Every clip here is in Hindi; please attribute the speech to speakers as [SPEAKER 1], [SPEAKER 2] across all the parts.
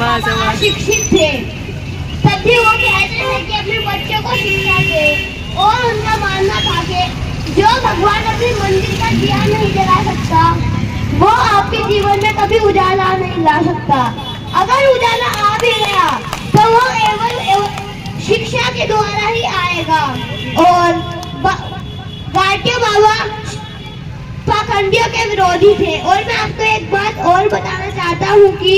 [SPEAKER 1] शिक्षित थे, तभी वो कहते थे कि अपने बच्चों को शिक्षा दे। और उनका मानना था कि जो भगवान अपने मंदिर का दिया नहीं जला सकता, वो आपके जीवन में कभी उजाला नहीं ला सकता। अगर उजाला आ भी गया तो वो केवल शिक्षा के द्वारा ही आएगा। और गार्टियो बाबा पाखंडियों के विरोधी थे। और मैं आपको एक बात और बताना चाहता हूँ कि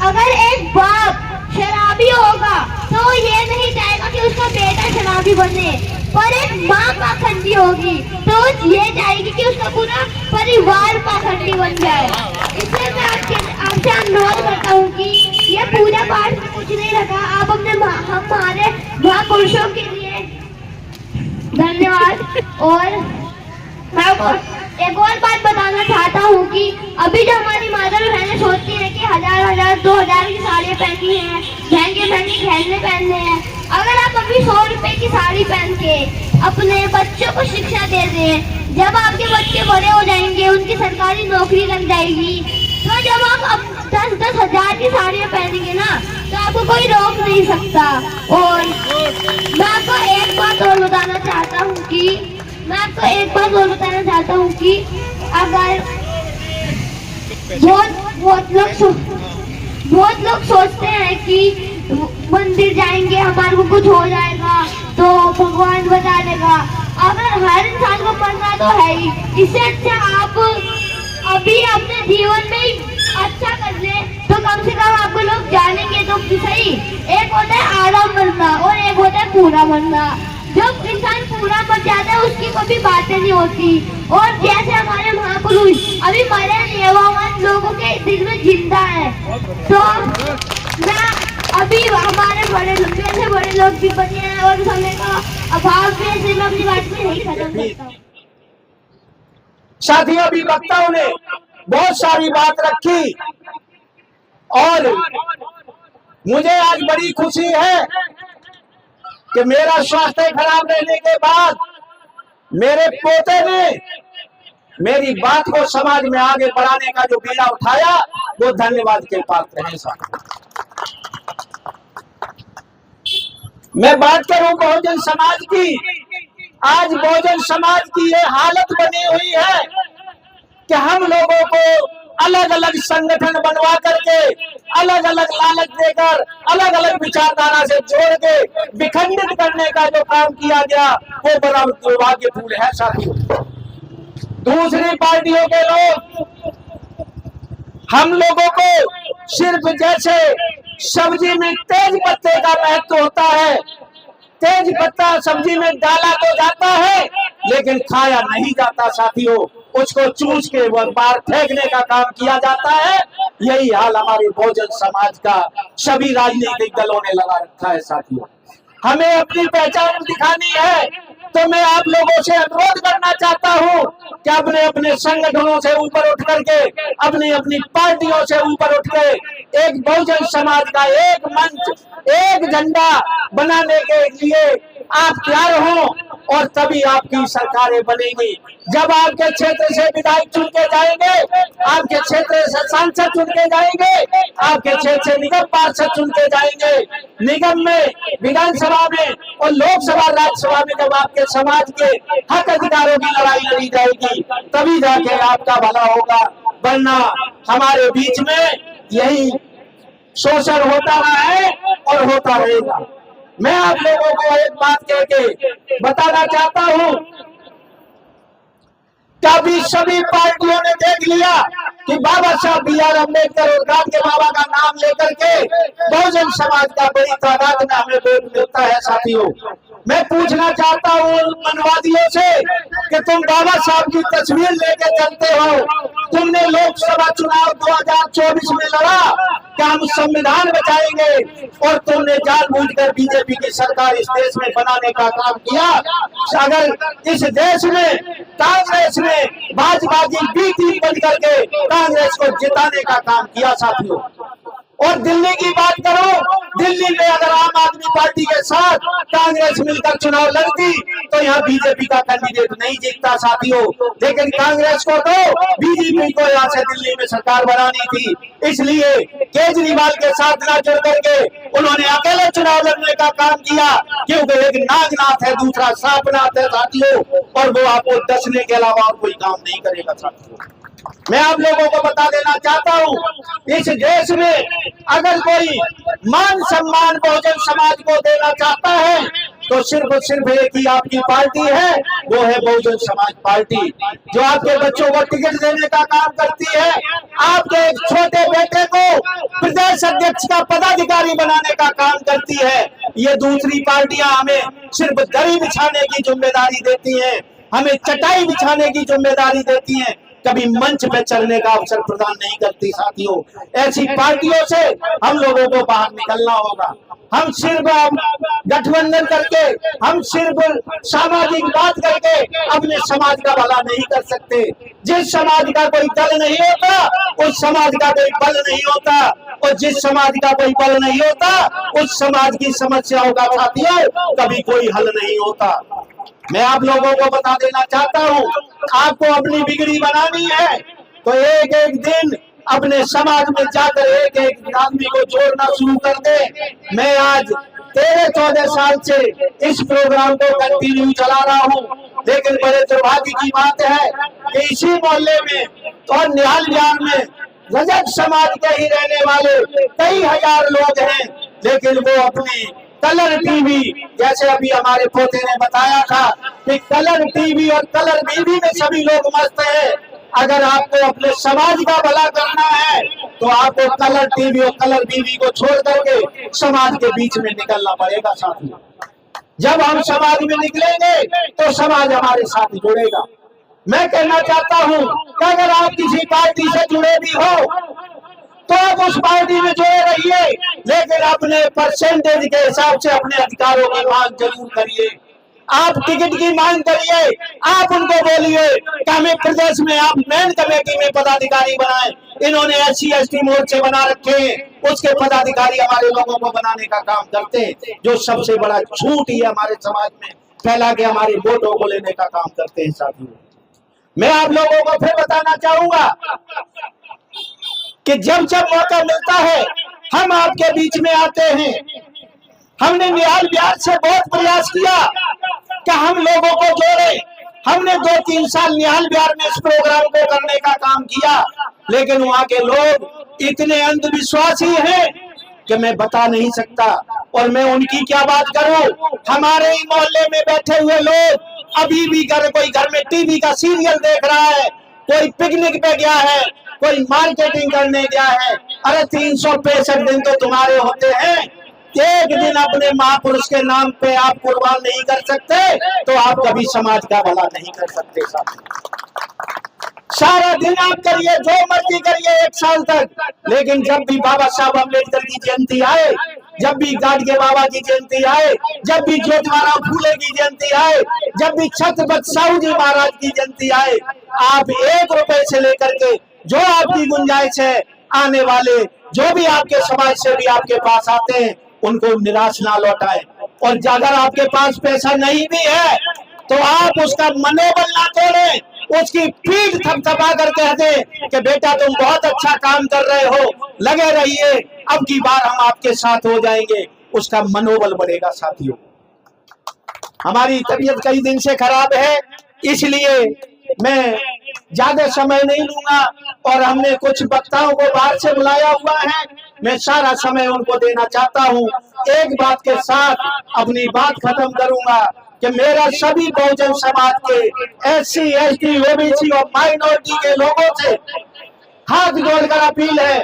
[SPEAKER 1] अगर एक बाप शराबी होगा तो ये नहीं चाहेगा कि उसका बेटा शराबी बने, पर एक माँ पाखंडी होगी तो ये चाहेगी कि उसका पूरा परिवार पाखंडी बन जाए। इसलिए मैं आपसे अनुरोध करता हूँ कि ये पूजा पाठ में कुछ नहीं रखा, आप अपने हमारे महापुरुषों के लिए धन्यवाद। और मैं एक और बात बताना चाहता हूँ कि अभी जो हमारी माता बहनें सोचती हैं कि 1000 2000 की साड़ियाँ पहननी है, महंगे गहने पहनने हैं, अगर आप अभी 100 रुपए की साड़ी पहन के अपने बच्चों को शिक्षा दे दें, जब आपके बच्चे बड़े हो जाएंगे, उनकी सरकारी नौकरी लग जाएगी, तो जब आप 10-10 हजार की साड़ियाँ पहनेंगे ना, तो आपको कोई रोक नहीं सकता। और मैं आपको एक बात और बताना चाहता हूँ कि अगर बहुत लोग सोचते हैं कि मंदिर जाएंगे हमारे को कुछ हो जाएगा तो भगवान बचा लेगा। अगर हर इंसान को मरना तो है ही, इससे अच्छा आप अभी अपने जीवन में अच्छा कर ले तो कम से कम आपको लोग जानेंगे तो सही। एक होता है आधा मरना और एक होता है पूरा मरना। जब इंसान पूरा मर जाता है उसकी कोई बातें नहीं होती। और जैसे हमारे महापुरुष अभी मरे नहीं है, वो हमारे लोगों के दिल में जिंदा है। तो मैं अभी हमारे बड़े लोग भी बने हैं और समय का अभाव भी है, इसलिए मैं अपनी बात में नहीं खत्म करता हूँ।
[SPEAKER 2] साथियों, अभी वक्ताओं ने बहुत सारी बात रखी और मुझे आज बड़ी खुशी है कि मेरा स्वास्थ्य खराब रहने के बाद मेरे पोते ने मेरी बात को समाज में आगे बढ़ाने का जो बीड़ा उठाया, वो धन्यवाद के पात्र है। मैं बात करूं बहुजन समाज की, आज बहुजन समाज की ये हालत बनी हुई है कि हम लोगों को अलग अलग संगठन बनवा करके, अलग अलग लालच देकर, अलग अलग विचारधारा से जोड़ के विखंडित करने का जो काम किया गया, वो बड़ा दुर्भाग्यपूर्ण है साथियों। दूसरी पार्टियों के लोग हम लोगों को सिर्फ जैसे सब्जी में तेज पत्ते का महत्व होता है, तेज पत्ता सब्जी में डाला तो जाता है लेकिन खाया नहीं जाता साथियों, उसको चूस के बाहर फेंकने का काम किया जाता है। यही हाल हमारे बहुजन समाज का सभी राजनीतिक दलों ने लगा रखा है साथियों। हमें अपनी पहचान दिखानी है तो मैं आप लोगों से अनुरोध करना चाहता हूं कि अपने अपने संगठनों से ऊपर उठ करके, अपनी अपनी पार्टियों से ऊपर उठ के एक बहुजन समाज का एक मंच, एक झंडा बनाने के लिए आप तैयार हो और तभी आपकी सरकारें बनेंगी। जब आपके क्षेत्र से विधायक चुन के जाएंगे, आपके क्षेत्र से सांसद चुन के जाएंगे, आपके क्षेत्र से निगम पार्षद चुन के जाएंगे, निगम में, विधानसभा में और लोकसभा राज्यसभा में जब आपके समाज के हक अधिकारों की लड़ाई लड़ी जाएगी, तभी जाके आपका भला होगा। वरना हमारे बीच में यही शोषण होता रहा है और होता रहेगा। मैं आप लोगों को एक बात कह के बताना चाहता हूं, कभी सभी पार्टियों ने देख लिया कि बाबा साहब B.R. अम्बेडकर और गांधी बाबा का नाम लेकर के बहुजन समाज का बड़ी तादाद में हमें वोट मिलता है साथियों। मैं पूछना चाहता हूँ मनवादियों से कि तुम बाबा साहब की तस्वीर लेके चलते हो, तुमने लोकसभा चुनाव 2024 में लड़ा कि हम संविधान बचाएंगे और तुमने जानबूझकर बीजेपी की सरकार इस देश में बनाने का काम किया। अगर इस देश में कांग्रेस ने भाजपा की बी टीम बन करके कांग्रेस को जिताने का काम किया साथियों। और दिल्ली की बात करो, दिल्ली में अगर आम आदमी पार्टी के साथ कांग्रेस मिलकर चुनाव लड़ती तो यहाँ बीजेपी का कैंडिडेट नहीं जीतता साथियों। लेकिन कांग्रेस को तो बीजेपी को यहाँ से दिल्ली में सरकार बनानी थी, इसलिए केजरीवाल के साथ ना जुड़ करके उन्होंने अकेले चुनाव लड़ने का काम किया, क्योंकि एक नागनाथ है, दूसरा सांपनाथ है साथियों, और वो आपको डसने के अलावा और कोई काम नहीं करेगा साथियों। मैं आप लोगों को बता देना चाहता हूं, इस देश में अगर कोई मान सम्मान बहुजन समाज को देना चाहता है तो सिर्फ और सिर्फ एक ही आपकी पार्टी है, वो है बहुजन समाज पार्टी, जो आपके बच्चों को टिकट देने का काम करती है, आपके एक छोटे बेटे को प्रदेश अध्यक्ष का पदाधिकारी बनाने का काम करती है। ये दूसरी पार्टियां हमें सिर्फ दरी बिछाने की जिम्मेदारी देती हैं, हमें चटाई बिछाने की जिम्मेदारी देती हैं, कभी मंच पे चलने का अवसर प्रदान नहीं करती साथियों। ऐसी पार्टियों से हम लोगों को बाहर निकलना होगा। हम सिर्फ गठबंधन करके, हम सिर्फ सामाजिक बात करके अपने समाज का भला नहीं कर सकते। जिस समाज का कोई दल नहीं होता उस समाज का कोई बल नहीं होता, और जिस समाज का कोई बल नहीं होता उस समाज की समस्याओं का साथियों कभी कोई हल नहीं होता। मैं आप लोगों को बता देना चाहता हूं, आपको अपनी बिगड़ी बनानी है तो एक एक दिन अपने समाज में जाकर एक एक आदमी को जोड़ना शुरू कर दे। मैं आज 13-14 साल से इस प्रोग्राम को कंटिन्यू चला रहा हूं, लेकिन बड़े दुर्भाग्य की बात है कि इसी मोहल्ले में और निहाल विहार में रजक समाज के ही रहने वाले कई हजार लोग हैं, लेकिन वो अपनी कलर टीवी, जैसे अभी हमारे पोते ने बताया था कि कलर टीवी और कलर बीवी में सभी लोग मस्त हैं। अगर आपको अपने समाज का भला करना है तो आपको कलर टीवी और कलर बीवी को छोड़ करके समाज के बीच में निकलना पड़ेगा साथियों। जब हम समाज में निकलेंगे तो समाज हमारे साथ जुड़ेगा। मैं कहना चाहता हूं कि अगर आप किसी पार्टी से जुड़े भी हो तो आप उस पार्टी में जुड़े रहिए, लेकिन अपने परसेंटेज के हिसाब से अपने अधिकारों की मांग जरूर करिए। आप टिकट की मांग करिए, आप उनको बोलिए कि हमें प्रदेश में आप मेन कमेटी में पदाधिकारी बनाएं। इन्होंने SC/ST मोर्चे बना रखे हैं, उसके पदाधिकारी हमारे लोगों को बनाने का काम करते हैं, जो सबसे बड़ा झूठ ही हमारे समाज में फैला के हमारे वोटों को लेने का काम करते हैं साथियों। मैं आप लोगों को फिर बताना चाहूंगा कि जब जब मौका मिलता है हम आपके बीच में आते हैं। हमने निहाल विहार से बहुत प्रयास किया कि हम लोगों को जोड़े। हमने 2-3 साल निहाल विहार में इस प्रोग्राम को करने का काम किया, लेकिन वहां के लोग इतने अंधविश्वासी हैं कि मैं बता नहीं सकता। और मैं उनकी क्या बात करूं, हमारे ही मोहल्ले में बैठे हुए लोग अभी भी कोई घर में टीवी का सीरियल देख रहा है, कोई पिकनिक पे गया है, कोई मार्केटिंग करने गया है। अरे 365 दिन तो तुम्हारे होते हैं, एक दिन अपने महापुरुष के नाम पे आप कुर्बान नहीं कर सकते तो आप कभी समाज का भला नहीं कर सकते सारा दिन आप करिए जो मर्जी करिए 1 साल तक, लेकिन जब भी बाबा साहब अम्बेडकर की जयंती आए, जब भी गाडगे बाबा की जयंती आए, जब भी ज्योतिराव फूले की जयंती आए, जब भी छत्रपति साहू जी महाराज की जयंती आए, आप 1 रुपए से लेकर के जो आपकी गुंजाइश है, आने वाले जो भी आपके समाज से भी आपके पास आते हैं उनको निराश ना लौटाए। और अगर आपके पास पैसा नहीं भी है तो आप उसका मनोबल ना तोड़ें, उसकी पीठ थपथपा कर कह दे कि बेटा तुम बहुत अच्छा काम कर रहे हो, लगे रहिए, अब की बार हम आपके साथ हो जाएंगे, उसका मनोबल बढ़ेगा साथियों। हमारी तबीयत कई दिन से खराब है, इसलिए मैं ज्यादा समय नहीं लूंगा और हमने कुछ वक्ताओं को बाहर से बुलाया हुआ है, मैं सारा समय उनको देना चाहता हूं। एक बात के साथ अपनी बात खत्म करूंगा कि मेरा सभी बहुजन समाज के SC, ST, OBC और माइनॉरिटी के लोगों से हाथ जोड़कर अपील है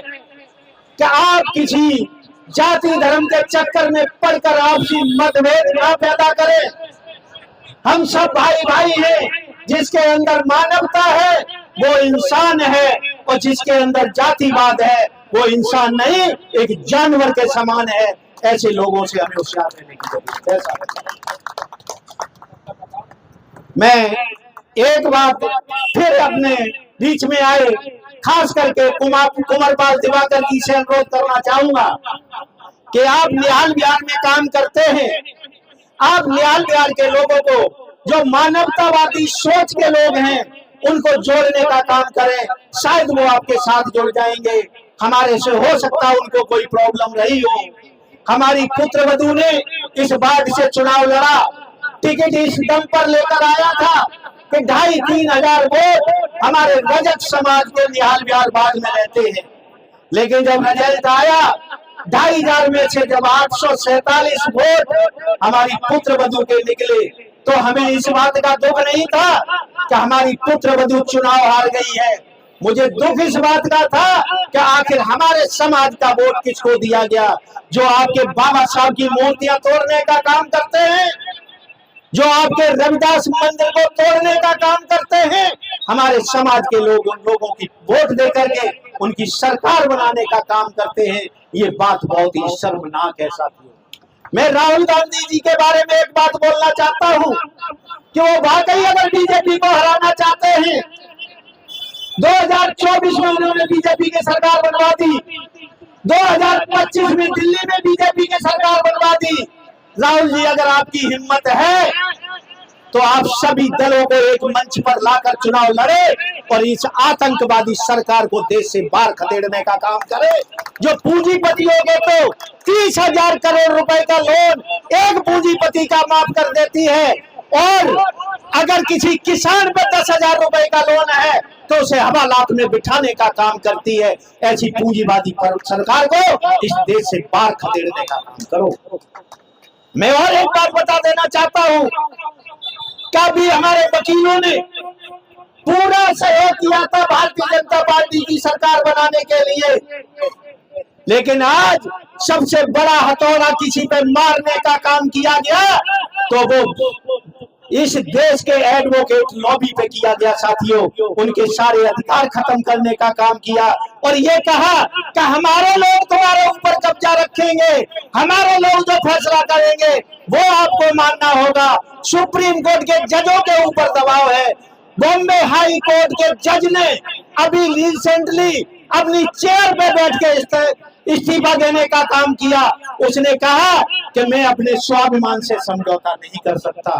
[SPEAKER 2] कि आप किसी जाति धर्म के चक्कर में पड़कर आपसी मतभेद न पैदा करें। हम सब भाई भाई हैं, जिसके अंदर मानवता है वो इंसान है, और जिसके अंदर जातिवाद है वो इंसान नहीं, एक जानवर के समान है। ऐसे लोगों से हमें होशियार रहने की जरूरत है। मैं एक बात फिर अपने बीच में आए खास करके कुंवरपाल दिवाकर जी से अनुरोध करना चाहूंगा कि आप निहाल विहार में काम करते हैं, आप निहाल विहार के लोगों को, जो मानवतावादी सोच के लोग हैं, उनको जोड़ने का काम करें, शायद वो आपके साथ जुड़ जाएंगे। हमारे से हो सकता है उनको कोई प्रॉब्लम रही हो। हमारी पुत्रवधू ने इस वार्ड से चुनाव लड़ा, टिकट इस दम पर लेकर आया था कि 2,500-3 हजार वोट हमारे रजक समाज के निहाल बिहार बाग में रहते हैं। लेकिन जब रिजल्ट आया 2,500 में से जब 847 वोट हमारी पुत्रवधू के निकले, तो हमें इस बात का दुख नहीं था कि हमारी पुत्रवधू चुनाव हार गई है। मुझे दुख इस बात का था कि आखिर हमारे समाज का वोट किसको दिया गया, जो आपके बाबा साहब की मूर्तियां तोड़ने का काम करते हैं, जो आपके रविदास मंदिर को तोड़ने का काम करते हैं। हमारे समाज के लोग उन लोगों की वोट देकर के उनकी सरकार बनाने का काम करते हैं। ये बात बहुत ही शर्मनाक है साथियों। मैं राहुल गांधी जी के बारे में एक बात बोलना चाहता हूं कि वो वाकई अगर बीजेपी को हराना चाहते हैं, 2024 में उन्होंने बीजेपी की सरकार बनवा दी, 2025 में दिल्ली में बीजेपी की सरकार बनवा दी। राहुल जी, अगर आपकी हिम्मत है तो आप सभी दलों को एक मंच पर लाकर चुनाव लड़े और इस आतंकवादी सरकार को देश से बाहर खदेड़ने का काम करे। जो पूंजीपतियों के तो 30,000 करोड़ रुपए का लोन एक पूंजीपति का माफ कर देती है, और अगर किसी किसान पे 10,000 रुपए का लोन है तो उसे हवालात में बिठाने का काम करती है। ऐसी पूंजीवादी सरकार को इस देश से बाहर खदेड़ने का काम करो। मैं और एक बात बता देना चाहता हूं, कभी हमारे वकीलों ने पूरा सहयोग किया था भारतीय जनता पार्टी की सरकार बनाने के लिए, लेकिन आज सबसे बड़ा हथौड़ा किसी पे मारने का काम किया गया तो वो इस देश के एडवोकेट लॉबी पे किया गया साथियों। उनके सारे अधिकार खत्म करने का काम किया और ये कहा कि हमारे लोग तुम्हारे ऊपर कब्जा रखेंगे, हमारे लोग जो फैसला करेंगे वो आपको मानना होगा। सुप्रीम कोर्ट के जजों के ऊपर दबाव है। बॉम्बे हाई कोर्ट के जज ने अभी रिसेंटली अपनी चेयर पे बैठ के इस्तीफा देने का काम किया। उसने कहा कि मैं अपने स्वाभिमान से समझौता नहीं कर सकता,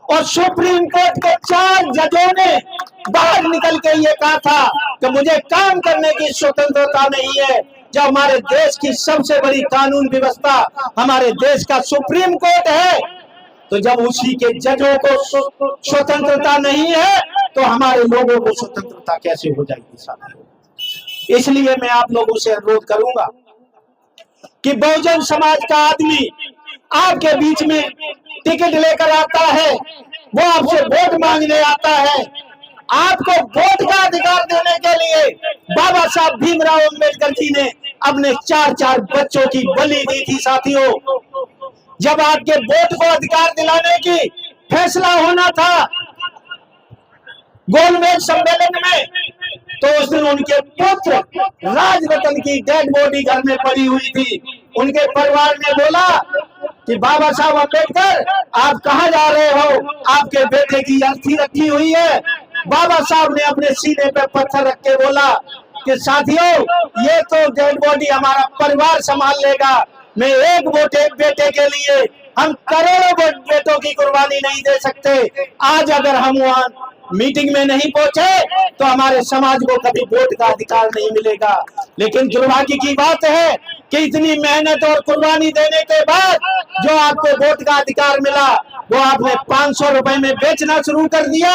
[SPEAKER 2] और सुप्रीम कोर्ट के 4 जजों ने बाहर निकल के ये कहा था कि मुझे काम करने की स्वतंत्रता नहीं है। जब हमारे देश की सबसे बड़ी कानून व्यवस्था हमारे देश का सुप्रीम कोर्ट है, तो जब उसी के जजों को स्वतंत्रता नहीं है तो हमारे लोगों को स्वतंत्रता कैसे हो जाएगी साथियों। इसलिए मैं आप लोगों से अनुरोध करूंगा कि बहुजन समाज का आदमी आपके बीच में टिकट लेकर आता है, वो आपसे वोट मांगने आता है। आपको वोट का अधिकार देने के लिए बाबा साहब भीमराव अंबेडकर जी ने अपने 4 बच्चों की बलि दी थी साथियों। जब आपके वोट को अधिकार दिलाने की फैसला होना था गोलमेज सम्मेलन में, तो उस दिन उनके पुत्र राजरतन की डेड बॉडी घर में पड़ी हुई थी। उनके परिवार ने बोला कि बाबा साहब अम्बेडकर आप कहां जा रहे हो, आपके बेटे की अर्थी रखी हुई है। बाबा साहब ने अपने सीने पे पत्थर रख के बोला कि साथियों, ये तो डेड बॉडी हमारा परिवार संभाल लेगा, मैं एक वोट एक बेटे के लिए हम करोड़ों बेटों की कुर्बानी नहीं दे सकते। आज अगर हम वहां मीटिंग में नहीं पहुंचे तो हमारे समाज को कभी वोट का अधिकार नहीं मिलेगा। लेकिन दुर्भाग्य की बात है कि इतनी मेहनत और कुर्बानी देने के बाद जो आपको वोट का अधिकार मिला वो आपने 500 रुपए में बेचना शुरू कर दिया,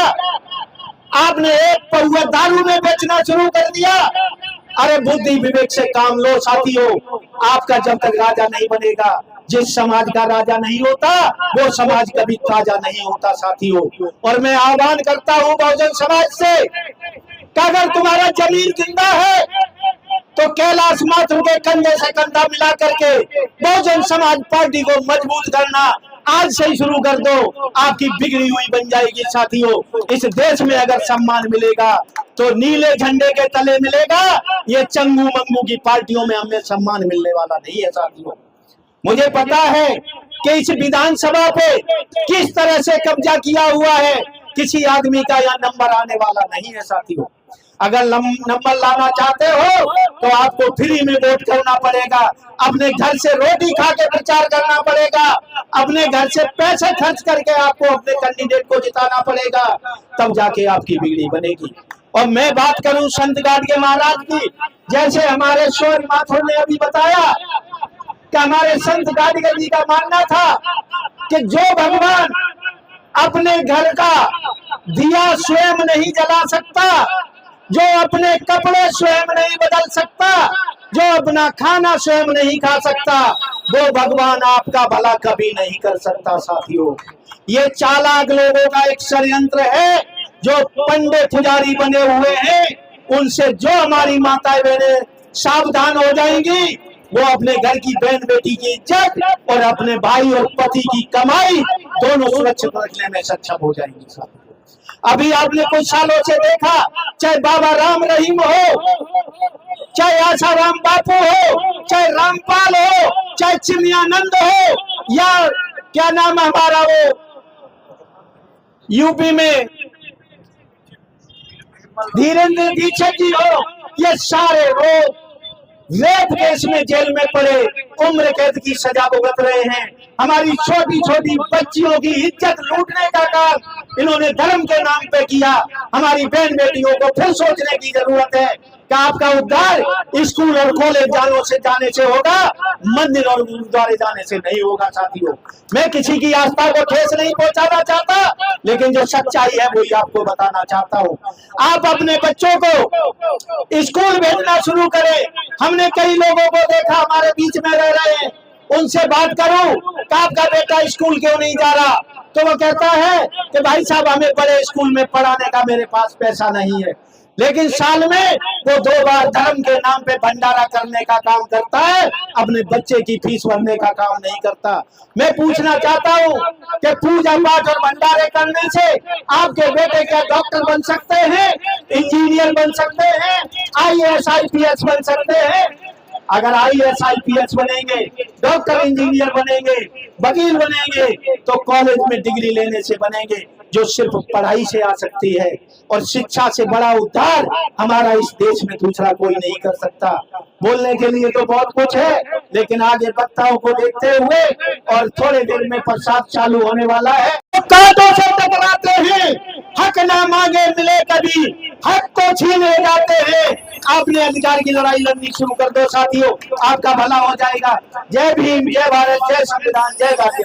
[SPEAKER 2] आपने एक पौवा दारू में बेचना शुरू कर दिया। अरे बुद्धि विवेक से काम लो साथियों। आपका जब तक राजा नहीं बनेगा, जिस समाज का राजा नहीं होता वो समाज कभी ताजा नहीं होता साथियों। और मैं आह्वान करता हूं बहुजन समाज से कि अगर तुम्हारा जमीन जिंदा है तो कैलाश माथुर के कंधे से कंधा मिला करके बहुजन समाज पार्टी को मजबूत करना आज से ही शुरू कर दो। आपकी बिगड़ी हुई बन जाएगी साथियों। इस देश में अगर सम्मान मिलेगा तो नीले झंडे के तले मिलेगा। ये चंगू मंगू की पार्टियों में हमें सम्मान मिलने वाला नहीं है साथियों। मुझे पता है कि इस विधानसभा पे किस तरह से कब्जा किया हुआ है, किसी आदमी का यहाँ नंबर आने वाला नहीं है साथियों। अगर नंबर लाना चाहते हो तो आपको फ्री में वोट करना पड़ेगा, अपने घर से रोटी खा के प्रचार करना पड़ेगा, अपने घर से पैसे खर्च करके आपको अपने कैंडिडेट को जिताना पड़ेगा, तब जाके आपकी बिगड़ी बनेगी। और मैं बात करूं संत गाडगे महाराज की, जैसे हमारे शोर माथुर ने अभी बताया कि हमारे संत गाडगे जी का मानना था कि जो भगवान अपने घर का दिया स्वयं नहीं जला सकता, जो अपने कपड़े स्वयं नहीं बदल सकता, जो अपना खाना स्वयं नहीं खा सकता, वो भगवान आपका भला कभी नहीं कर सकता। साथियों, ये चालाक लोगों का एक षड्यंत्र है जो पंडित पुजारी बने हुए हैं। उनसे जो हमारी माताएं बहनें सावधान हो जाएंगी, वो अपने घर की बहन बेटी की इज्जत और अपने भाई और पति की कमाई दोनों सुरक्षित रखने में सक्षम हो जाएंगी। अभी आपने कुछ सालों से देखा, चाहे बाबा राम रहीम हो, चाहे आसाराम बापू हो, चाहे रामपाल हो, चाहे चिमयानंद हो, या क्या नाम है हमारा वो यूपी में धीरेन्द्र दीक्षित जी हो, ये सारे लोग रेप केस में जेल में पड़े उम्र कैद की सजा भुगत रहे हैं। हमारी छोटी छोटी बच्चियों की इज्जत लूटने का काम इन्होंने धर्म के नाम पे किया। हमारी बहन बेटियों को फिर सोचने की जरूरत है कि आपका उद्धार स्कूल और कॉलेज जाने से होगा, मंदिर और गुरुद्वारे जाने से नहीं होगा। साथियों, मैं किसी की आस्था को ठेस नहीं पहुंचाना चाहता, लेकिन जो सच्चाई है वही आपको बताना चाहता हूँ। आप अपने बच्चों को स्कूल भेजना शुरू करें। हमने कई लोगों को देखा हमारे बीच में रह रहे हैं, उनसे बात करूं कि आपका बेटा स्कूल क्यों नहीं जा रहा, तो वो कहता है कि भाई साहब हमें बड़े स्कूल में पढ़ाने का मेरे पास पैसा नहीं है। लेकिन साल में वो 2 बार धर्म के नाम पे भंडारा करने का काम करता है, अपने बच्चे की फीस भरने का काम नहीं करता। मैं पूछना चाहता हूँ कि पूजा पाठ और भंडारे करने से आपके बेटे क्या डॉक्टर बन सकते हैं, इंजीनियर बन सकते हैं, IAS IPS बन सकते हैं? अगर IAS IPS बनेंगे, डॉक्टर इंजीनियर बनेंगे, वकील बनेंगे, तो कॉलेज में डिग्री लेने से बनेंगे, जो सिर्फ पढ़ाई से आ सकती है। और शिक्षा से बड़ा उद्धार हमारा इस देश में दूसरा कोई नहीं कर सकता। बोलने के लिए तो बहुत कुछ है, लेकिन आगे वक्ताओं को देखते हुए और थोड़े देर में प्रसाद चालू होने वाला है। कांटों से टकराते हैं, हक ना मांगे मिले कभी, हक को छीने जाते हैं। आपने अधिकार की लड़ाई लड़नी शुरू कर दो साथियों, आपका भला हो जाएगा। जय भीम, जय भारत, जय संविधान, जय गांधी।